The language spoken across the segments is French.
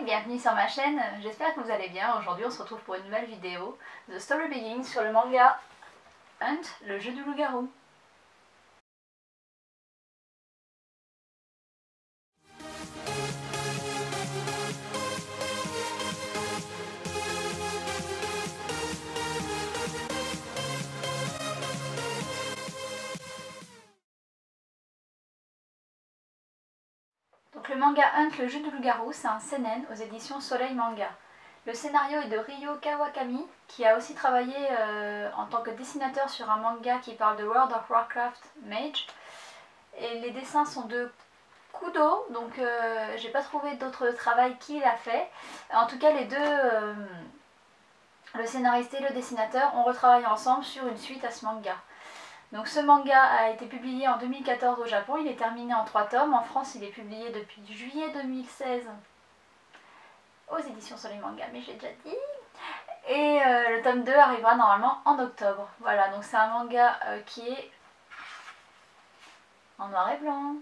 bienvenue sur ma chaîne, j'espère que vous allez bien. Aujourd'hui on se retrouve pour une nouvelle vidéo The Story Begins sur le manga Hunt, le jeu du loup-garou. Donc le manga Hunt, le jeu du loup-garou, c'est un seinen aux éditions Soleil Manga. Le scénario est de Ryo Kawakami, qui a aussi travaillé en tant que dessinateur sur un manga qui parle de World of Warcraft Mage. Et les dessins sont de Kudo, donc j'ai pas trouvé d'autre travail qu'il a fait. En tout cas, les deux, le scénariste et le dessinateur, ont retravaillé ensemble sur une suite à ce manga. Donc ce manga a été publié en 2014 au Japon, il est terminé en 3 tomes. En France, il est publié depuis juillet 2016 aux éditions Soleil Manga, mais j'ai déjà dit. Et le tome 2 arrivera normalement en octobre. Voilà, donc c'est un manga qui est en noir et blanc.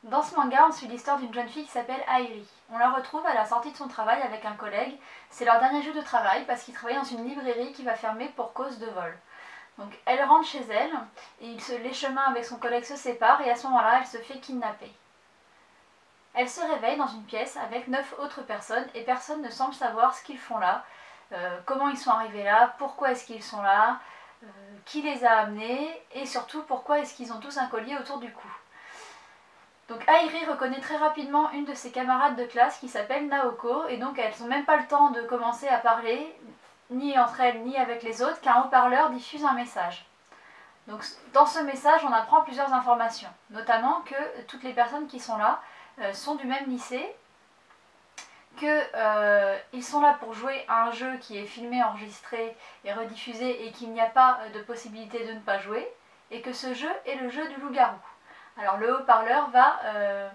Dans ce manga, on suit l'histoire d'une jeune fille qui s'appelle Airi. On la retrouve à la sortie de son travail avec un collègue. C'est leur dernier jour de travail parce qu'ils travaillent dans une librairie qui va fermer pour cause de vol. Donc elle rentre chez elle et les chemins avec son collègue se séparent et à ce moment-là, elle se fait kidnapper. Elle se réveille dans une pièce avec 9 autres personnes et personne ne semble savoir ce qu'ils font là, comment ils sont arrivés là, pourquoi est-ce qu'ils sont là, qui les a amenés et surtout pourquoi est-ce qu'ils ont tous un collier autour du cou. Donc Airi reconnaît très rapidement une de ses camarades de classe qui s'appelle Naoko et donc elles n'ont même pas le temps de commencer à parler, ni entre elles ni avec les autres, qu'un haut-parleur diffuse un message. Donc dans ce message on apprend plusieurs informations, notamment que toutes les personnes qui sont là sont du même lycée, qu'ils sont là pour jouer à un jeu qui est filmé, enregistré et rediffusé et qu'il n'y a pas de possibilité de ne pas jouer, et que ce jeu est le jeu du loup-garou. Alors le haut-parleur va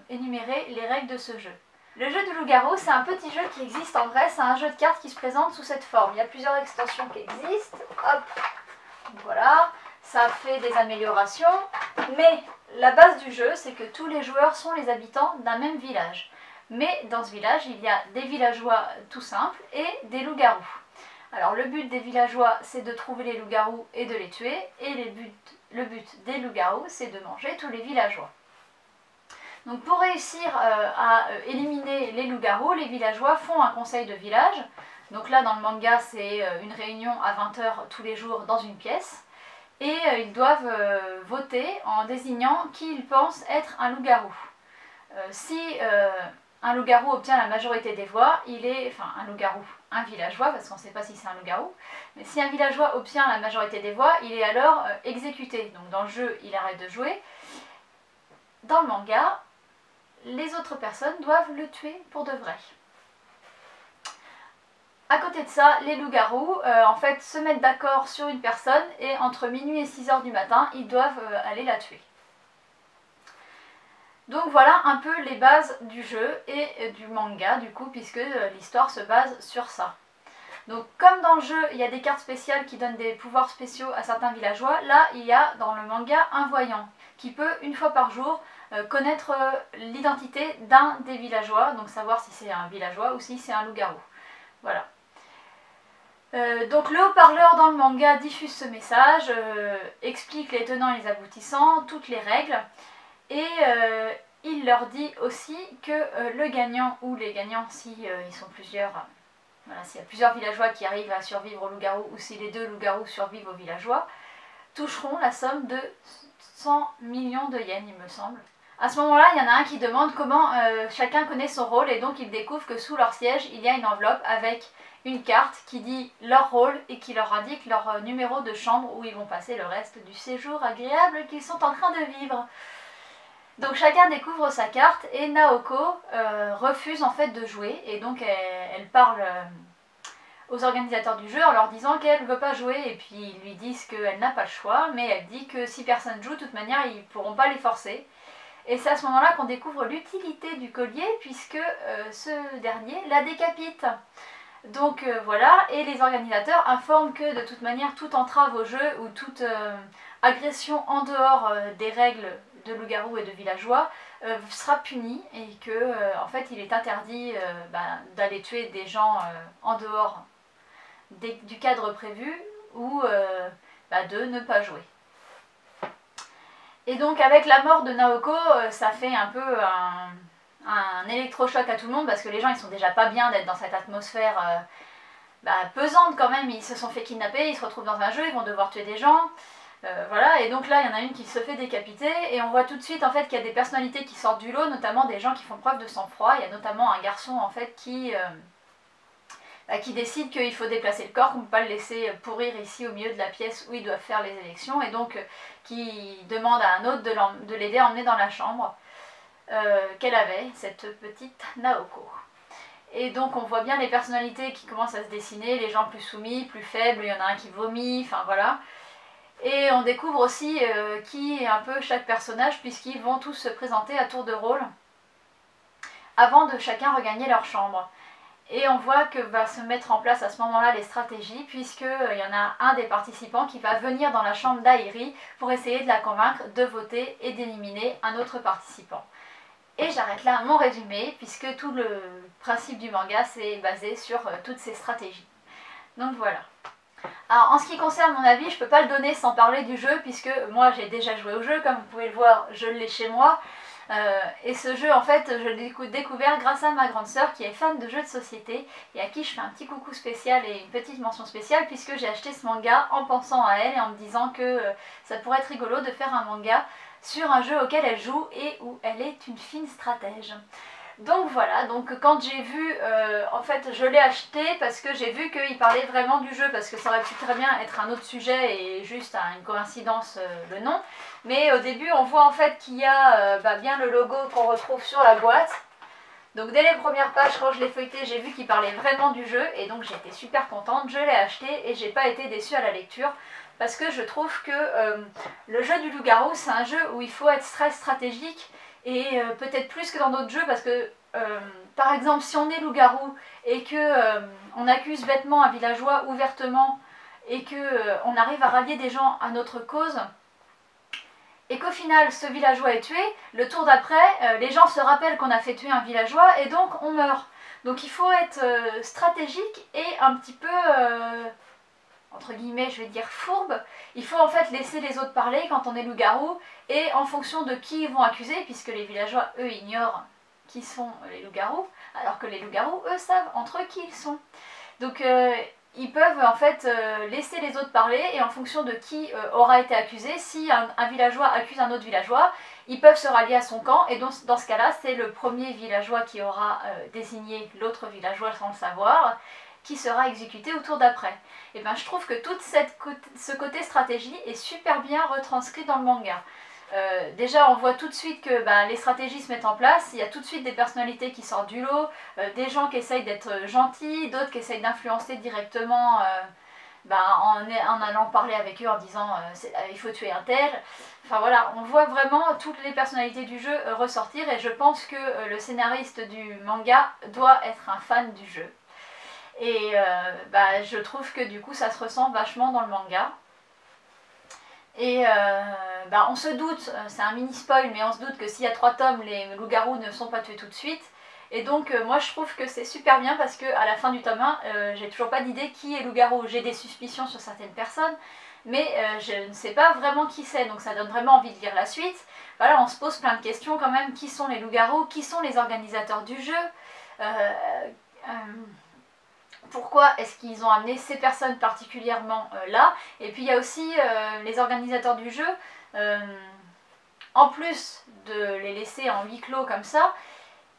énumérer les règles de ce jeu. Le jeu du loup-garou, c'est un petit jeu qui existe en vrai, c'est un jeu de cartes qui se présente sous cette forme. Il y a plusieurs extensions qui existent, hop, voilà, ça fait des améliorations, mais la base du jeu, c'est que tous les joueurs sont les habitants d'un même village. Mais dans ce village, il y a des villageois tout simples et des loups-garous. Alors le but des villageois, c'est de trouver les loups-garous et de les tuer, et le but des loups-garous, c'est de manger tous les villageois. Donc pour réussir à éliminer les loups-garous, les villageois font un conseil de village. Donc là dans le manga, c'est une réunion à 20 h tous les jours dans une pièce. Et ils doivent voter en désignant qui ils pensent être un loup-garou. Si un loup-garou obtient la majorité des voix, un villageois, parce qu'on ne sait pas si c'est un loup-garou, mais si un villageois obtient la majorité des voix, il est alors exécuté. Donc dans le jeu, il arrête de jouer. Dans le manga, les autres personnes doivent le tuer pour de vrai. À côté de ça, les loups-garous en fait se mettent d'accord sur une personne et entre minuit et 6 h du matin, ils doivent aller la tuer. Donc voilà un peu les bases du jeu et du manga du coup, puisque l'histoire se base sur ça. Donc comme dans le jeu il y a des cartes spéciales qui donnent des pouvoirs spéciaux à certains villageois, là il y a dans le manga un voyant qui peut une fois par jour connaître l'identité d'un des villageois, donc savoir si c'est un villageois ou si c'est un loup-garou. Voilà. Donc le haut-parleur dans le manga diffuse ce message, explique les tenants et les aboutissants, toutes les règles, et il leur dit aussi que le gagnant ou les gagnants, si ils sont plusieurs, voilà, s'il y a plusieurs villageois qui arrivent à survivre au loup-garou ou si les deux loups-garous survivent aux villageois, toucheront la somme de 100 millions de yens, il me semble. À ce moment-là, il y en a un qui demande comment chacun connaît son rôle et donc il découvre que sous leur siège, il y a une enveloppe avec une carte qui dit leur rôle et qui leur indique leur numéro de chambre où ils vont passer le reste du séjour agréable qu'ils sont en train de vivre. Donc chacun découvre sa carte et Naoko refuse en fait de jouer et donc elle parle aux organisateurs du jeu en leur disant qu'elle ne veut pas jouer et puis ils lui disent qu'elle n'a pas le choix, mais elle dit que si personne joue, de toute manière ils ne pourront pas les forcer. Et c'est à ce moment-là qu'on découvre l'utilité du collier puisque ce dernier la décapite. Donc voilà, et les organisateurs informent que de toute manière toute entrave au jeu ou toute agression en dehors des règles de loup-garou et de villageois sera puni et que en fait il est interdit d'aller tuer des gens en dehors du cadre prévu ou de ne pas jouer. Et donc avec la mort de Naoko, ça fait un peu un électrochoc à tout le monde parce que les gens ils sont déjà pas bien d'être dans cette atmosphère pesante quand même, ils se sont fait kidnapper, ils se retrouvent dans un jeu, ils vont devoir tuer des gens. Voilà, et donc là il y en a une qui se fait décapiter et on voit tout de suite en fait qu'il y a des personnalités qui sortent du lot, notamment des gens qui font preuve de sang-froid. Il y a notamment un garçon en fait qui décide qu'il faut déplacer le corps, qu'on ne peut pas le laisser pourrir ici au milieu de la pièce où ils doivent faire les élections, et donc qui demande à un autre de l'aider à emmener dans la chambre qu'elle avait, cette petite Naoko. Et donc on voit bien les personnalités qui commencent à se dessiner, les gens plus soumis, plus faibles, il y en a un qui vomit, enfin voilà. Et on découvre aussi qui est un peu chaque personnage, puisqu'ils vont tous se présenter à tour de rôle avant de chacun regagner leur chambre. Et on voit que va se mettre en place à ce moment-là les stratégies, puisqu'il y en a un des participants qui va venir dans la chambre d'Airi pour essayer de la convaincre de voter et d'éliminer un autre participant. Et j'arrête là mon résumé, puisque tout le principe du manga c'est basé sur toutes ces stratégies. Donc voilà. Alors en ce qui concerne mon avis, je ne peux pas le donner sans parler du jeu, puisque moi j'ai déjà joué au jeu, comme vous pouvez le voir, je l'ai chez moi. Et ce jeu en fait je l'ai découvert grâce à ma grande sœur qui est fan de jeux de société et à qui je fais un petit coucou spécial et une petite mention spéciale, puisque j'ai acheté ce manga en pensant à elle et en me disant que ça pourrait être rigolo de faire un manga sur un jeu auquel elle joue et où elle est une fine stratège. Donc voilà, donc quand j'ai vu, en fait je l'ai acheté parce que j'ai vu qu'il parlait vraiment du jeu, parce que ça aurait pu très bien être un autre sujet et juste une coïncidence le nom. Mais au début on voit en fait qu'il y a bien le logo qu'on retrouve sur la boîte. Donc dès les premières pages, quand je l'ai feuilleté, j'ai vu qu'il parlait vraiment du jeu et donc j'ai été super contente, je l'ai acheté et j'ai pas été déçue à la lecture. Parce que je trouve que le jeu du loup-garou c'est un jeu où il faut être très stratégique. Et peut-être plus que dans d'autres jeux, parce que par exemple si on est loup-garou et que on accuse bêtement un villageois ouvertement et que on arrive à rallier des gens à notre cause et qu'au final ce villageois est tué, le tour d'après les gens se rappellent qu'on a fait tuer un villageois et donc on meurt. Donc il faut être stratégique et un petit peu entre guillemets, je vais dire fourbe. Il faut en fait laisser les autres parler quand on est loup-garou, et en fonction de qui ils vont accuser, puisque les villageois, eux, ignorent qui sont les loups-garous, alors que les loups-garous, eux, savent entre eux qui ils sont. Donc ils peuvent en fait laisser les autres parler, et en fonction de qui aura été accusé, si un villageois accuse un autre villageois, ils peuvent se rallier à son camp, et donc dans ce cas-là, c'est le premier villageois qui aura désigné l'autre villageois sans le savoir, qui sera exécuté au tour d'après. Et ben je trouve que tout ce côté stratégie est super bien retranscrit dans le manga. Déjà on voit tout de suite que les stratégies se mettent en place, il y a tout de suite des personnalités qui sortent du lot, des gens qui essayent d'être gentils, d'autres qui essayent d'influencer directement en allant parler avec eux en disant il faut tuer un tel. Enfin voilà, on voit vraiment toutes les personnalités du jeu ressortir, et je pense que le scénariste du manga doit être un fan du jeu. Et je trouve que du coup ça se ressent vachement dans le manga. Et on se doute, c'est un mini spoil, mais on se doute que s'il y a 3 tomes, les loups-garous ne sont pas tués tout de suite. Et donc moi je trouve que c'est super bien, parce qu'à la fin du tome 1, j'ai toujours pas d'idée qui est loup-garou. J'ai des suspicions sur certaines personnes, mais je ne sais pas vraiment qui c'est, donc ça donne vraiment envie de lire la suite. Voilà, on se pose plein de questions quand même. Qui sont les loups-garous? Qui sont les organisateurs du jeu? Pourquoi est-ce qu'ils ont amené ces personnes particulièrement là? Et puis il y a aussi les organisateurs du jeu, en plus de les laisser en huis clos comme ça,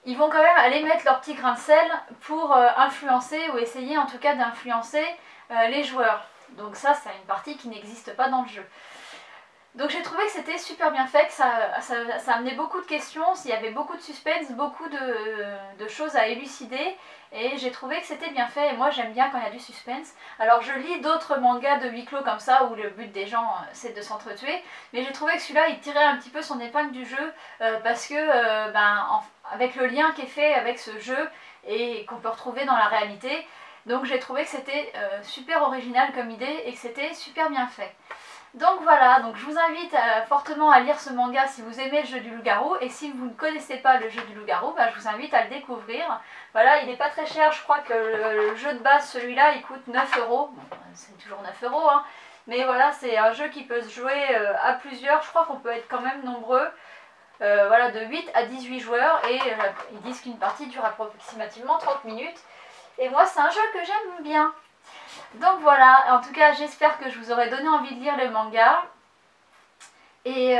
ils vont quand même aller mettre leur petit grain de sel pour influencer, ou essayer en tout cas d'influencer les joueurs. Donc ça, c'est une partie qui n'existe pas dans le jeu. Donc j'ai trouvé que c'était super bien fait, que ça amenait beaucoup de questions, il y avait beaucoup de suspense, beaucoup de choses à élucider, et j'ai trouvé que c'était bien fait, et moi j'aime bien quand il y a du suspense. Alors je lis d'autres mangas de huis clos comme ça, où le but des gens c'est de s'entretuer, mais j'ai trouvé que celui-là il tirait un petit peu son épingle du jeu, parce que avec le lien qui est fait avec ce jeu, et qu'on peut retrouver dans la réalité, donc j'ai trouvé que c'était super original comme idée, et que c'était super bien fait. Donc voilà, donc je vous invite fortement à lire ce manga si vous aimez le jeu du loup-garou, et si vous ne connaissez pas le jeu du loup-garou, bah, je vous invite à le découvrir. Voilà, il n'est pas très cher, je crois que le jeu de base, celui-là, il coûte 9 euros. Bon, c'est toujours 9 euros, hein. Mais voilà, c'est un jeu qui peut se jouer à plusieurs, je crois qu'on peut être quand même nombreux. Voilà, de 8 à 18 joueurs, et ils disent qu'une partie dure approximativement 30 minutes. Et moi, c'est un jeu que j'aime bien. Donc voilà, en tout cas j'espère que je vous aurai donné envie de lire le manga. Et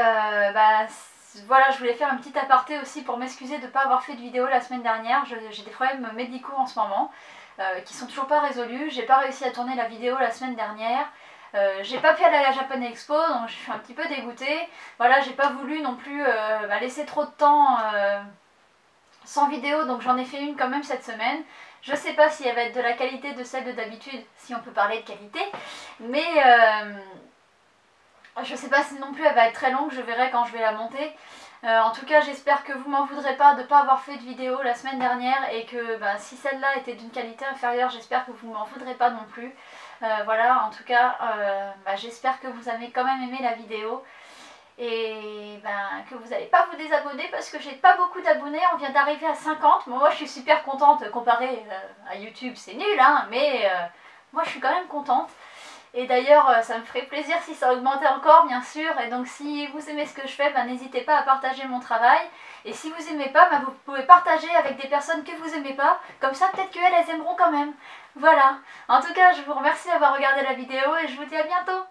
voilà, je voulais faire un petit aparté aussi pour m'excuser de ne pas avoir fait de vidéo la semaine dernière. J'ai des problèmes médicaux en ce moment qui sont toujours pas résolus. J'ai pas réussi à tourner la vidéo la semaine dernière. J'ai pas pu aller à la Japan Expo, donc je suis un petit peu dégoûtée. Voilà, j'ai pas voulu non plus laisser trop de temps sans vidéo, donc j'en ai fait une quand même cette semaine. Je sais pas si elle va être de la qualité de celle de d'habitude, si on peut parler de qualité, mais je sais pas si non plus elle va être très longue, je verrai quand je vais la monter. En tout cas, j'espère que vous m'en voudrez pas de ne pas avoir fait de vidéo la semaine dernière, et que si celle-là était d'une qualité inférieure, j'espère que vous m'en voudrez pas non plus. Voilà, en tout cas, j'espère que vous avez quand même aimé la vidéo. Et que vous n'allez pas vous désabonner, parce que j'ai pas beaucoup d'abonnés, on vient d'arriver à 50. Bon, moi je suis super contente, comparé à YouTube c'est nul, hein, mais moi je suis quand même contente. Et d'ailleurs ça me ferait plaisir si ça augmentait encore, bien sûr. Et donc si vous aimez ce que je fais, n'hésitez pas à partager mon travail. Et si vous aimez pas, vous pouvez partager avec des personnes que vous aimez pas, comme ça peut-être qu'elles aimeront quand même. Voilà, en tout cas je vous remercie d'avoir regardé la vidéo, et je vous dis à bientôt.